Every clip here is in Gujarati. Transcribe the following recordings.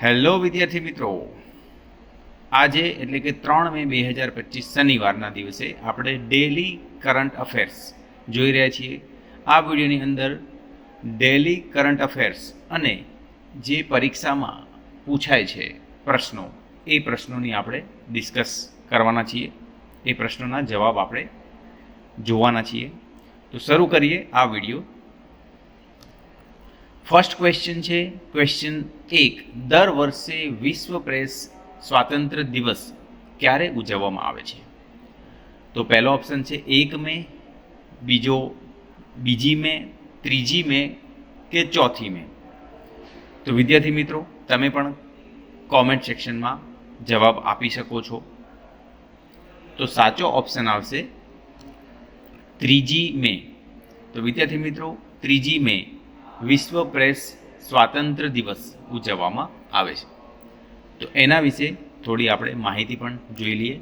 હેલો વિદ્યાર્થી મિત્રો, આજે એટલે કે 3 મે 2025 શનિવારના દિવસે આપણે ડેલી કરંટ અફેર્સ જોઈ રહ્યા છીએ. આ વિડીયોની અંદર ડેલી કરંટ અફેર્સ અને જે પરીક્ષામાં પૂછાય છે પ્રશ્નો, એ પ્રશ્નોની આપણે ડિસ્કસ કરવાના છીએ. એ પ્રશ્નોના જવાબ આપણે જોવાના છીએ. તો શરૂ કરીએ આ વિડીયો. ફર્સ્ટ ક્વેશ્ચન છે, ક્વેશ્ચન 1. દર વર્ષે વિશ્વ પ્રેસ સ્વાતંત્ર્ય દિવસ ક્યારે ઉજવવામાં આવે છે? તો પહેલો ઓપ્શન છે 1 મે, બીજી મે, ત્રીજી મે કે ચોથી મે. તો વિદ્યાર્થી મિત્રો, તમે પણ કોમેન્ટ સેક્શનમાં જવાબ આપી શકો છો. તો સાચો ઓપ્શન આવશે ત્રીજી મે. તો વિદ્યાર્થી મિત્રો, ત્રીજી મે વિશ્વ પ્રેસ સ્વાતંત્ર્ય દિવસ ઉજવવામાં આવે છે. તો એના વિશે થોડી આપણે માહિતી પણ જોઈ લઈએ.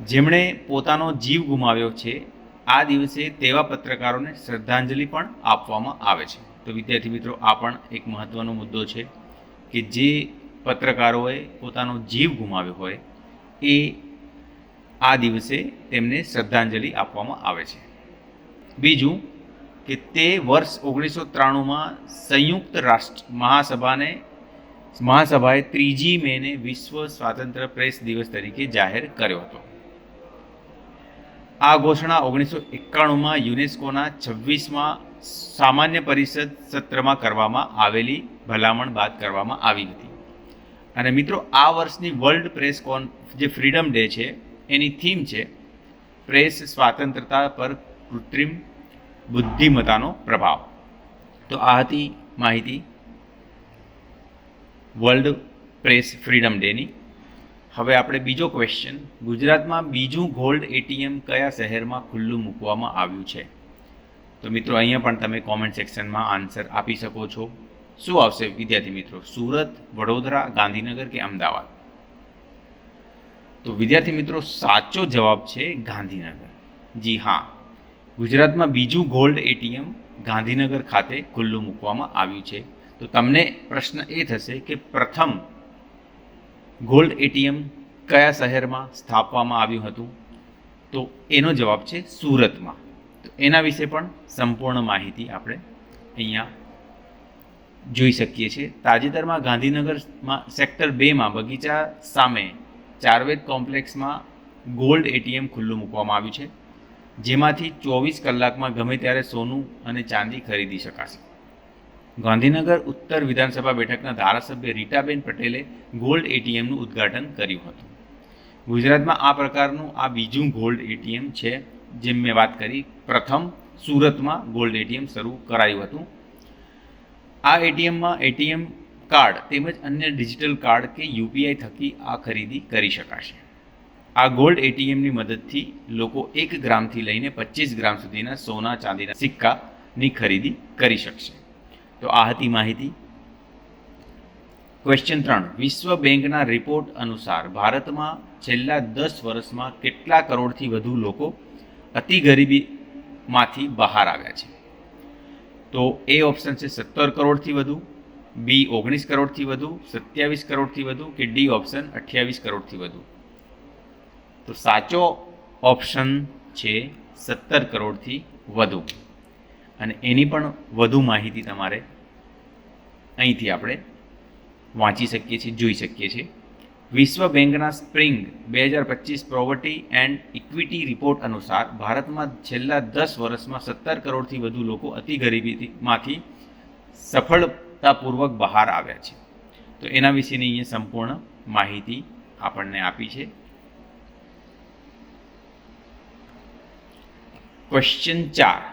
જેમણે પોતાનો જીવ ગુમાવ્યો છે, આ દિવસે તેવા પત્રકારોને શ્રદ્ધાંજલિ પણ આપવામાં આવે છે. તો વિદ્યાર્થી મિત્રો, આ પણ એક મહત્વનો મુદ્દો છે કે જે પત્રકારોએ પોતાનો જીવ ગુમાવ્યો હોય એ આ દિવસે તેમને શ્રદ્ધાંજલિ આપવામાં આવે છે. બીજું કે તે વર્ષ 1993માં સંયુક્ત રાષ્ટ્ર મહાસભાએ 3 મેને વિશ્વ સ્વાતંત્ર્ય પ્રેસ દિવસ તરીકે જાહેર કર્યો હતો. આ ઘોષણા 1991માં યુનેસ્કોના 26મા સામાન્ય પરિષદ સત્રમાં કરવામાં આવેલી ભલામણ બાદ કરવામાં આવી હતી. અને મિત્રો, આ વર્ષની વર્લ્ડ પ્રેસ જે ફ્રીડમ ડે છે, એની થીમ છે પ્રેસ સ્વાતંત્રતા પર કૃત્રિમ બુદ્ધિમત્તાનો પ્રભાવ. તો આ હતી માહિતી વર્લ્ડ પ્રેસ ફ્રીડમ ડેની. હવે આપણે બીજો ક્વેશ્ચન, ગુજરાતમાં બીજું ગોલ્ડ એટીએમ કયા શહેરમાં ખુલ્લું મૂકવામાં આવ્યું છે? તો મિત્રો, અહીંયા પણ તમે કોમેન્ટ સેક્શનમાં આન્સર આપી શકો છો. શું આવશે વિદ્યાર્થી મિત્રો? સુરત, વડોદરા, ગાંધીનગર કે અમદાવાદ? તો વિદ્યાર્થી મિત્રો, સાચો જવાબ છે ગાંધીનગર. જી હા, ગુજરાતમાં બીજું ગોલ્ડ એટીએમ ગાંધીનગર ખાતે ખુલ્લું મૂકવામાં આવ્યું છે. તો તમને પ્રશ્ન એ થશે કે પ્રથમ ગોલ્ડ એટીએમ કયા શહેરમાં સ્થાપવામાં આવ્યું હતું? તો એનો જવાબ છે સુરતમાં. તો એના વિશે પણ સંપૂર્ણ માહિતી આપણે અહીંયા જોઈ શકીએ છીએ. તાજેતરમાં ગાંધીનગરમાં સેક્ટર 2માં બગીચા સામે ચારવેદ કોમ્પ્લેક્સમાં ગોલ્ડ એટીએમ ખુલ્લું મૂકવામાં આવ્યું છે, જેમાંથી 24 કલાકમાં ગમે ત્યારે સોનું અને ચાંદી ખરીદી શકાશે. ગાંધીનગર ઉત્તર વિધાનસભા બેઠકના ધારાસભ્ય રીટાબેન પટેલે ગોલ્ડ એટીએમનું ઉદ્ઘાટન કર્યું હતું. ગુજરાતમાં આ પ્રકારનું આ બીજું ગોલ્ડ એટીએમ છે. જેમ મેં વાત કરી, પ્રથમ સુરતમાં ગોલ્ડ એટીએમ શરૂ કરાયું હતું. આ એટીએમમાં એટીએમ કાર્ડ તેમજ અન્ય ડિજિટલ કાર્ડ કે યુપીઆઈ થકી આ ખરીદી કરી શકાશે. આ ગોલ્ડ એટીએમની મદદથી લોકો 1 ગ્રામથી લઈને 25 ગ્રામ સુધીના સોના ચાંદીના સિક્કાની ખરીદી કરી શકશે. તો આ હતી માહિતી. ક્વેશ્ચન 3. વિશ્વ બેંકના રિપોર્ટ અનુસાર ભારતમાં છેલ્લા 10 વર્ષમાં કેટલા કરોડથી વધુ લોકો અતિ ગરીબીમાંથી બહાર આવ્યા છે? તો એ ઓપ્શન છે 17 કરોડથી વધુ, બી 19 કરોડથી વધુ, 27 કરોડથી વધુ કે ડી ઓપ્શન 28 કરોડથી વધુ? તો સાચો ઓપ્શન છે 17 કરોડથી વધુ. અને એની પણ વધુ માહિતી તમારે અહીંથી આપણે વાંચી શકીએ છીએ, જોઈ શકીએ છીએ. વિશ્વ બેંકના spring 2025 property and equity report અનુસાર ભારતમાં છેલ્લા 10 વર્ષમાં 17 કરોડથી વધુ લોકો અતિ ગરીબીમાંથી સફળતાપૂર્વક બહાર આવ્યા છે. તો એના વિશેની અહીંયા સંપૂર્ણ માહિતી આપણને આપી છે. ક્વેશ્ચન 4.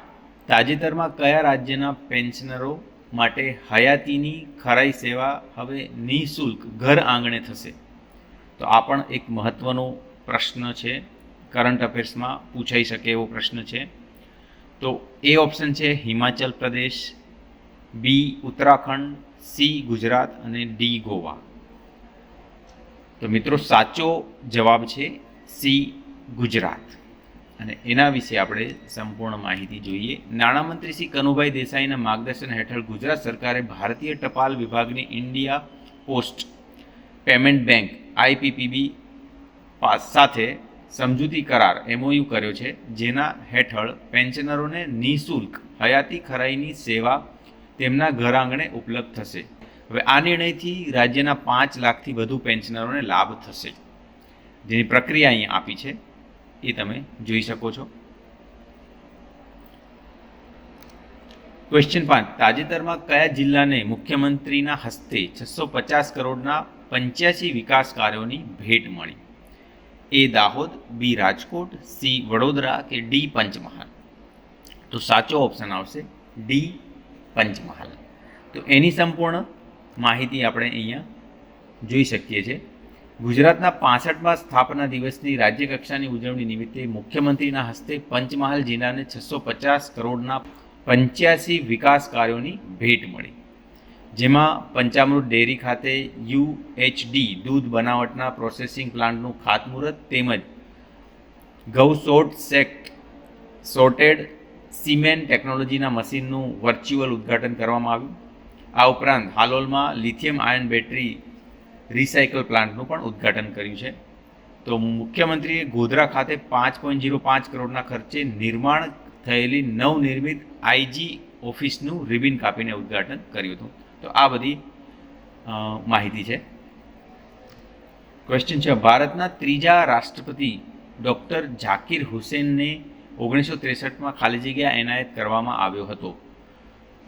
તાજેતરમાં કયા રાજ્યના પેન્શનરો માટે હયાતીની ખરાઈ સેવા હવે નિઃશુલ્ક ઘર આંગણે થશે? તો આ પણ એક મહત્વનો પ્રશ્ન છે, કરંટ અફેર્સમાં પૂછાઈ શકે એવો પ્રશ્ન છે. તો એ ઓપ્શન છે હિમાચલ પ્રદેશ, બી ઉત્તરાખંડ, સી ગુજરાત અને ડી ગોવા. તો મિત્રો, સાચો જવાબ છે સી ગુજરાત. અને એના વિશે આપણે સંપૂર્ણ માહિતી જોઈએ. નાણામંત્રી શ્રી કનુભાઈ દેસાઈના માર્ગદર્શન હેઠળ ગુજરાત સરકારે ભારતીય ટપાલ વિભાગની India post payment bank IPPB સાથે સમજૂતી કરાર MOU કર્યો છે, જેના હેઠળ પેન્શનરોને નિઃશુલ્ક હયાતી ખરાઈની સેવા તેમના ઘર આંગણે ઉપલબ્ધ થશે. હવે આ નિર્ણયથી રાજ્યના 5 લાખથી વધુ પેન્શનરોને લાભ થશે, જેની પ્રક્રિયા અહીં આપી છે એ તમે જોઈ શકો છો. ક્વેશ્ચન 5. તાજેતરમાં કયા જિલ્લાને મુખ્યમંત્રીના હસ્તે 650 કરોડના 85 વિકાસ કાર્યોની ભેટ મળી? A. Dahod, B. Rajkot, C. Vadodara કે D. પંચમહાલ? તો સાચો ઓપ્શન આવશે D. પંચમહાલ. તો એની સંપૂર્ણ માહિતી આપણે અહીંયા જોઈ શકીએ છીએ. ગુજરાતના 65મા સ્થાપના દિવસની રાજ્યકક્ષાની ઉજવણી નિમિત્તે મુખ્યમંત્રીના હસ્તે પંચમહાલ જિલ્લાને 650 કરોડના 85 વિકાસ કાર્યોની ભેટ મળી, જેમાં પંચામૃત ડેરી ખાતે UHD દૂધ બનાવટના પ્રોસેસિંગ પ્લાન્ટનું ખાતમુહૂર્ત તેમજ ગૌ સોર્ટેડ સિમેન્ટ ટેકનોલોજીના મશીનનું વર્ચ્યુઅલ ઉદ્ઘાટન કરવામાં આવ્યું. આ ઉપરાંત હાલોલમાં લિથિયમ આયન બેટરી રિસાયકલ પ્લાન્ટનું પણ ઉદ્ઘાટન કર્યું છે. તો મુખ્યમંત્રીએ ગોધરા ખાતે 5.05 કરોડના ખર્ચે નિર્માણ થયેલી નવનિર્મિત IG ઓફિસનું રિબિન કાપીને ઉદ્ઘાટન કર્યું હતું. તો આ બધી માહિતી છે. ક્વેશ્ચન 6. ભારતના ત્રીજા રાષ્ટ્રપતિ ડૉક્ટર ઝાકિર હુસેનને 1963માં ખાલી જગ્યા એનાયત કરવામાં આવ્યો હતો.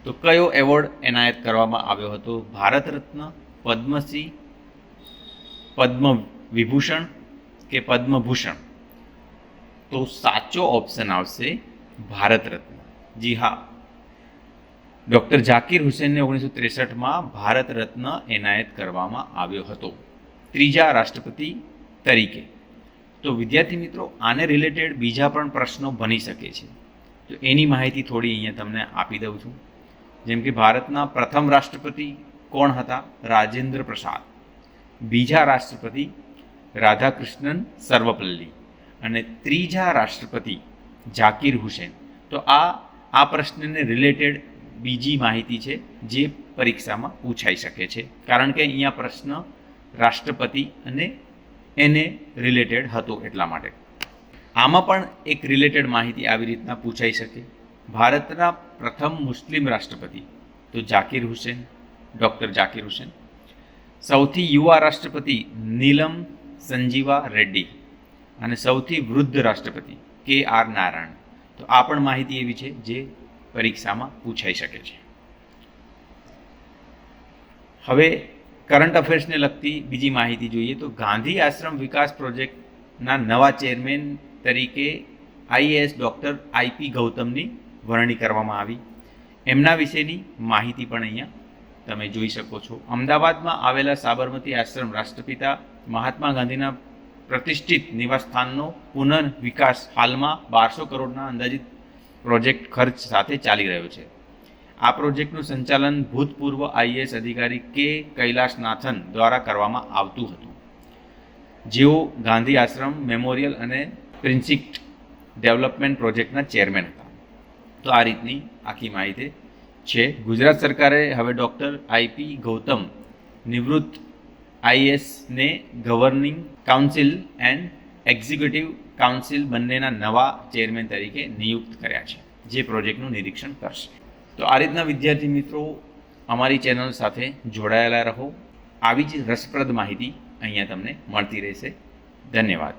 તો કયો એવોર્ડ એનાયત કરવામાં આવ્યો હતો? ભારત રત્ન, પદ્મશ્રી, પદ્મ વિભૂષણ કે પદ્મભૂષણ? તો સાચો ઓપ્શન આવશે ભારત રત્ન. જી હા, ડૉક્ટર ઝાકિર હુસેનને 1963માં ભારત રત્ન એનાયત કરવામાં આવ્યો હતો, ત્રીજા રાષ્ટ્રપતિ તરીકે. તો વિદ્યાર્થી મિત્રો, આને રિલેટેડ બીજા પણ પ્રશ્નો બની શકે છે, તો એની માહિતી થોડી અહીંયા તમને આપી દઉં છું. જેમ કે ભારતના પ્રથમ રાષ્ટ્રપતિ કોણ હતા? રાજેન્દ્ર પ્રસાદ. બીજા રાષ્ટ્રપતિ રાધાકૃષ્ણન સર્વપલ્લી અને ત્રીજા રાષ્ટ્રપતિ ઝાકિર હુસેન. તો આ પ્રશ્નને રિલેટેડ બીજી માહિતી છે જે પરીક્ષામાં પૂછાઈ શકે છે, કારણ કે અહીંયા પ્રશ્ન રાષ્ટ્રપતિ અને એને રિલેટેડ હતો એટલા માટે. આમાં પણ એક રિલેટેડ માહિતી આવી રીતના પૂછાઈ શકે. ભારતના પ્રથમ મુસ્લિમ રાષ્ટ્રપતિ તો ઝાકિર હુસેન, ડૉક્ટર ઝાકિર હુસેન. સૌથી યુવા રાષ્ટ્રપતિ નીલમ સંજીવા રેડ્ડી અને સૌથી વૃદ્ધ રાષ્ટ્રપતિ KR નારાયણ. તો આ પણ માહિતી એવી છે જે પરીક્ષામાં પૂછાઈ શકે છે. હવે કરંટ અફેર્સને લગતી બીજી માહિતી જોઈએ તો ગાંધી આશ્રમ વિકાસ પ્રોજેક્ટના નવા ચેરમેન તરીકે IAS ડૉક્ટર IP ગૌતમની વરણી કરવામાં આવી. એમના વિશેની માહિતી પણ અહીંયા તમે જોઈ શકો છો. અમદાવાદમાં આવેલા સાબરમતી આશ્રમ રાષ્ટ્રપિતા મહાત્મા ગાંધીના પ્રતિષ્ઠિત નિવાસસ્થાનનો પુનર્વિકાસ હાલમાં 1200 કરોડના અંદાજિત પ્રોજેક્ટ ખર્ચ સાથે ચાલી રહ્યો છે. આ પ્રોજેક્ટનું સંચાલન ભૂતપૂર્વ IAS અધિકારી K કૈલાસનાથન દ્વારા કરવામાં આવતું હતું, જેઓ ગાંધી આશ્રમ મેમોરિયલ અને પ્રિન્સિક્ટ ડેવલપમેન્ટ પ્રોજેક્ટના ચેરમેન હતા. તો આ રીતની આખી માહિતી છે. ગુજરાત સરકારે હવે ડૉક્ટર IP ગૌતમ નિવૃત્ત IASને governing council and executive council બંનેના નવા ચેરમેન તરીકે નિયુક્ત કર્યા છે, જે પ્રોજેક્ટનું નિરીક્ષણ કરશે. તો આ રીતના વિદ્યાર્થી મિત્રો અમારી ચેનલ સાથે જોડાયેલા રહો. આવી જ રસપ્રદ માહિતી અહીંયા તમને મળતી રહેશે. ધન્યવાદ.